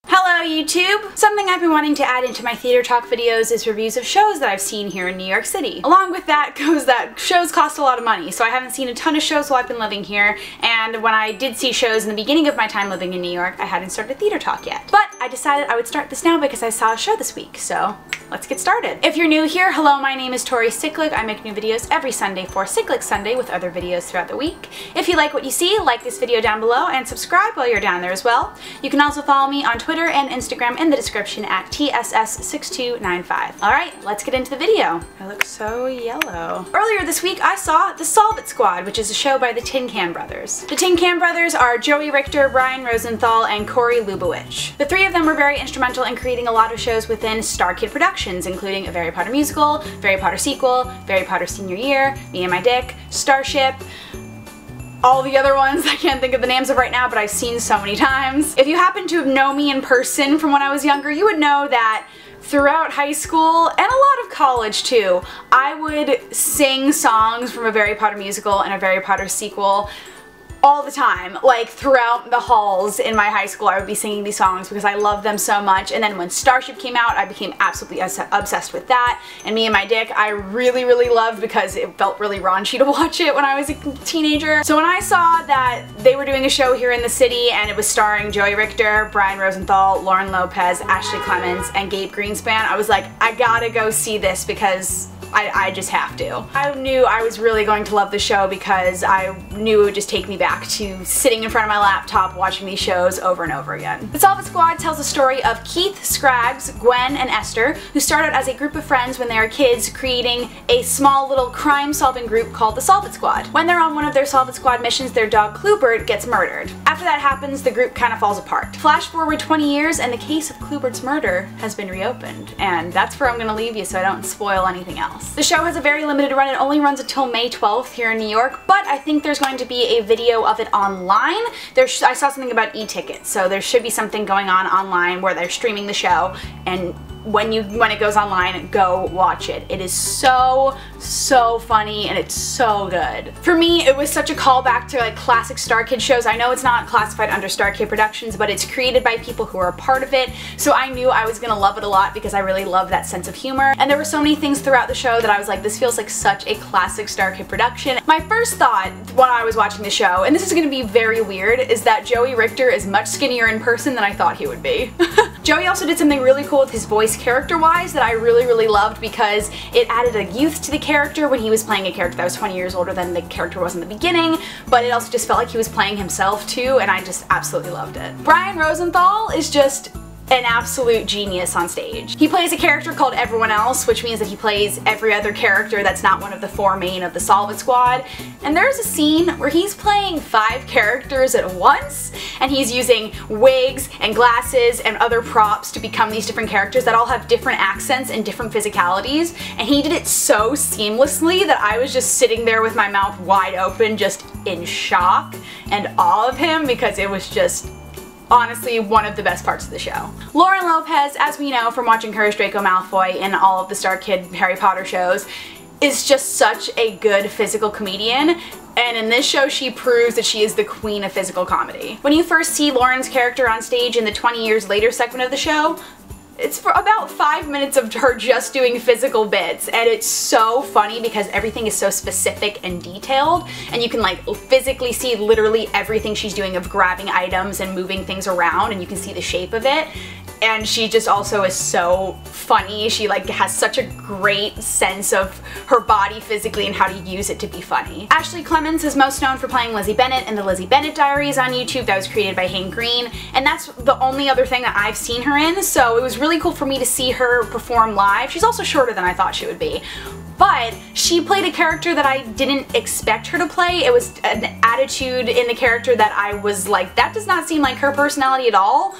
Hello YouTube! Something I've been wanting to add into my theater talk videos is reviews of shows that I've seen here in New York City. Along with that goes that shows cost a lot of money, so I haven't seen a ton of shows while I've been living here, and when I did see shows in the beginning of my time living in New York, I hadn't started theater talk yet. But I decided I would start this now because I saw a show this week, so let's get started. If you're new here, hello, my name is Tori Sicklick. I make new videos every Sunday for Sicklick Sunday with other videos throughout the week. If you like what you see, like this video down below and subscribe while you're down there as well. You can also follow me on Twitter and Instagram in the description at tss6295. Alright, let's get into the video. I look so yellow. Earlier this week I saw The Solve It Squad, which is a show by the Tin Can Brothers. The Tin Can Brothers are Joey Richter, Brian Rosenthal, and Corey Lubowich. The three of them were very instrumental in creating a lot of shows within Star Kid Productions, including a Harry Potter musical, Harry Potter sequel, Harry Potter Senior Year, Me and My Dick, Starship, all the other ones I can't think of the names of right now, but I've seen so many times. If you happen to know me in person from when I was younger, you would know that throughout high school, and a lot of college too, I would sing songs from a Harry Potter musical and a Harry Potter sequel all the time. Like throughout the halls in my high school I would be singing these songs because I loved them so much, and then when Starship came out I became absolutely obsessed with that, and Me and My Dick I really loved because it felt really raunchy to watch it when I was a teenager. So when I saw that they were doing a show here in the city and it was starring Joey Richter, Brian Rosenthal, Lauren Lopez, Ashley Clements, and Gabe Greenspan, I was like, I gotta go see this because I just have to. I knew I was really going to love the show because I knew it would just take me back to sitting in front of my laptop watching these shows over and over again. The Solve It Squad tells the story of Keith, Scraggs, Gwen, and Esther, who started as a group of friends when they were kids, creating a small little crime-solving group called the Solve It Squad. When they're on one of their Solve It Squad missions, their dog Cluebert gets murdered. After that happens, the group kind of falls apart. Flash forward 20 years and the case of Cluebert's murder has been reopened, and that's where I'm gonna leave you so I don't spoil anything else. The show has a very limited run. It only runs until May 12th here in New York, but I think there's going to be a video of it online. I saw something about e-tickets, so there should be something going on online where they're streaming the show, and when it goes online, go watch it. It is so funny and it's so good. For me, it was such a callback to like classic Star Kid shows. I know it's not classified under Star Kid Productions, but it's created by people who are a part of it, so I knew I was gonna love it a lot because I really love that sense of humor. And there were so many things throughout the show that I was like, this feels like such a classic Star Kid production. My first thought when I was watching the show, and this is gonna be very weird, is that Joey Richter is much skinnier in person than I thought he would be. Joey also did something really cool with his voice character-wise that I really loved because it added a youth to the character when he was playing a character that was 20 years older than the character was in the beginning, but it also just felt like he was playing himself too, and I just absolutely loved it. Brian Rosenthal is just an absolute genius on stage. He plays a character called Everyone Else, which means that he plays every other character that's not one of the four main of the Solve It Squad, and there's a scene where he's playing 5 characters at once, and he's using wigs and glasses and other props to become these different characters that all have different accents and different physicalities, and he did it so seamlessly that I was just sitting there with my mouth wide open, just in shock and awe of him, because it was just honestly one of the best parts of the show. Lauren Lopez, as we know from watching her as Draco Malfoy in all of the Star Kid Harry Potter shows, is just such a good physical comedian, and in this show she proves that she is the queen of physical comedy. When you first see Lauren's character on stage in the 20 years later segment of the show, it's for about 5 minutes of her just doing physical bits, and it's so funny because everything is so specific and detailed, and you can like physically see literally everything she's doing of grabbing items and moving things around, and you can see the shape of it. And she just also is so funny. She like has such a great sense of her body physically and how to use it to be funny. Ashley Clements is most known for playing Lizzie Bennet in the Lizzie Bennet Diaries on YouTube that was created by Hank Green, and that's the only other thing that I've seen her in, so it was really cool for me to see her perform live. She's also shorter than I thought she would be. But she played a character that I didn't expect her to play. It was an attitude in the character that I was like, that does not seem like her personality at all.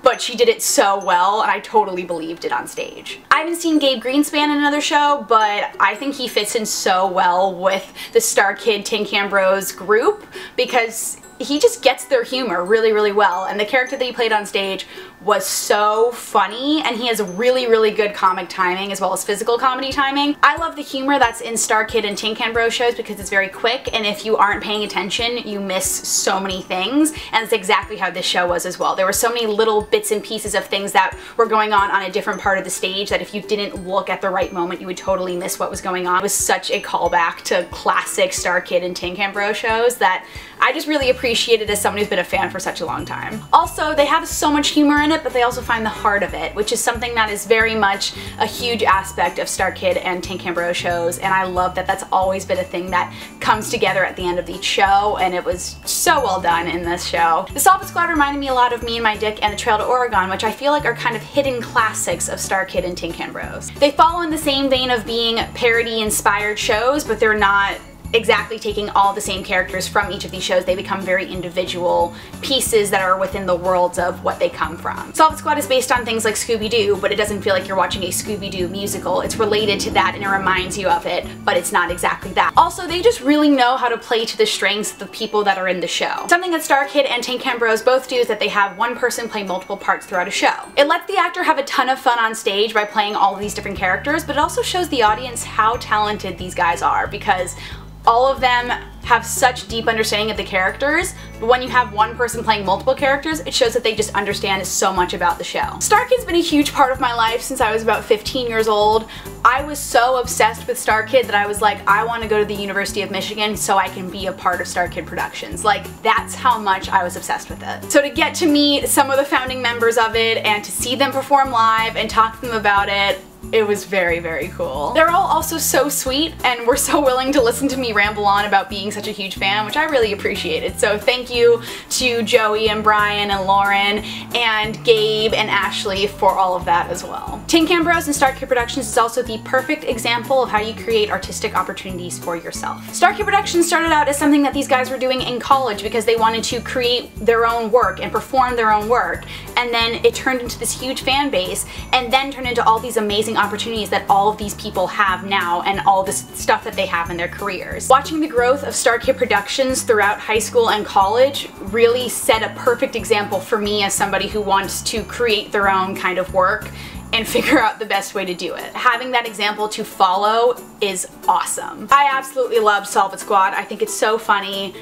But she did it so well, and I totally believed it on stage. I haven't seen Gabe Greenspan in another show, but I think he fits in so well with the Star Kid Tin Can Bros group because he just gets their humor really, really well, and the character that he played on stage was so funny, and he has really, really good comic timing as well as physical comedy timing. I love the humor that's in Star Kid and Tin Can Bro shows because it's very quick, and if you aren't paying attention, you miss so many things, and it's exactly how this show was as well. There were so many little bits and pieces of things that were going on a different part of the stage that if you didn't look at the right moment, you would totally miss what was going on. It was such a callback to classic Star Kid and Tin Can Bro shows that I just really appreciated as someone who's been a fan for such a long time. Also, they have so much humor in it, but they also find the heart of it, which is something that is very much a huge aspect of Star Kid and Tin Can Bro shows, and I love that that's always been a thing that comes together at the end of each show, and it was so well done in this show. The Solid Squad reminded me a lot of Me and My Dick and The Trail to Oregon, which I feel like are kind of hidden classics of Star Kid and Tin Can Bros. They follow in the same vein of being parody-inspired shows, but they're not exactly taking all the same characters from each of these shows. They become very individual pieces that are within the worlds of what they come from. Solid Squad is based on things like Scooby-Doo, but it doesn't feel like you're watching a Scooby-Doo musical. It's related to that and it reminds you of it, but it's not exactly that. Also, they just really know how to play to the strengths of the people that are in the show. Something that Star Kid and Tin Can Bros both do is that they have one person play multiple parts throughout a show. It lets the actor have a ton of fun on stage by playing all of these different characters, but it also shows the audience how talented these guys are, because all of them have such deep understanding of the characters, but when you have one person playing multiple characters, it shows that they just understand so much about the show. Star Kid's been a huge part of my life since I was about 15 years old. I was so obsessed with Star Kid that I was like, I want to go to the University of Michigan so I can be a part of Star Kid Productions. Like, that's how much I was obsessed with it. So to get to meet some of the founding members of it and to see them perform live and talk to them about it, it was very, very cool. They're all also so sweet and were so willing to listen to me ramble on about being such a huge fan, which I really appreciated. So thank you to Joey and Brian and Lauren and Gabe and Ashley for all of that as well. Tin Can Bros and Star Kid Productions is also the perfect example of how you create artistic opportunities for yourself. Star Kid Productions started out as something that these guys were doing in college because they wanted to create their own work and perform their own work, and then it turned into this huge fan base and then turned into all these amazing opportunities that all of these people have now and all this stuff that they have in their careers. Watching the growth of Star Kid Productions throughout high school and college really set a perfect example for me as somebody who wants to create their own kind of work and figure out the best way to do it. Having that example to follow is awesome. I absolutely love Solid Squad. I think it's so funny.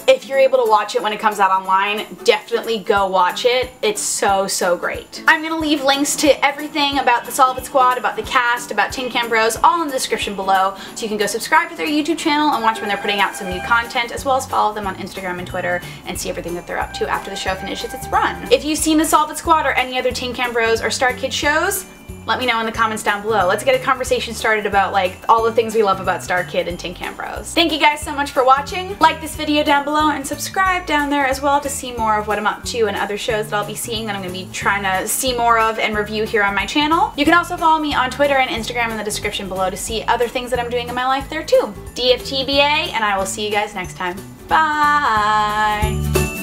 If you're able to watch it when it comes out online, definitely go watch it. It's so, so great. I'm gonna leave links to everything about the Solid Squad, about the cast, about Tin Can Bros, all in the description below, so you can go subscribe to their YouTube channel and watch when they're putting out some new content, as well as follow them on Instagram and Twitter and see everything that they're up to after the show finishes its run. If you've seen the Solid Squad or any other Tin Can Bros or Star Kid shows, let me know in the comments down below. Let's get a conversation started about like all the things we love about Star Kid and Tin Can Bros. Thank you guys so much for watching. Like this video down below and subscribe down there as well to see more of what I'm up to and other shows that I'll be seeing that I'm going to be trying to see more of and review here on my channel. You can also follow me on Twitter and Instagram in the description below to see other things that I'm doing in my life there too. DFTBA, and I will see you guys next time. Bye!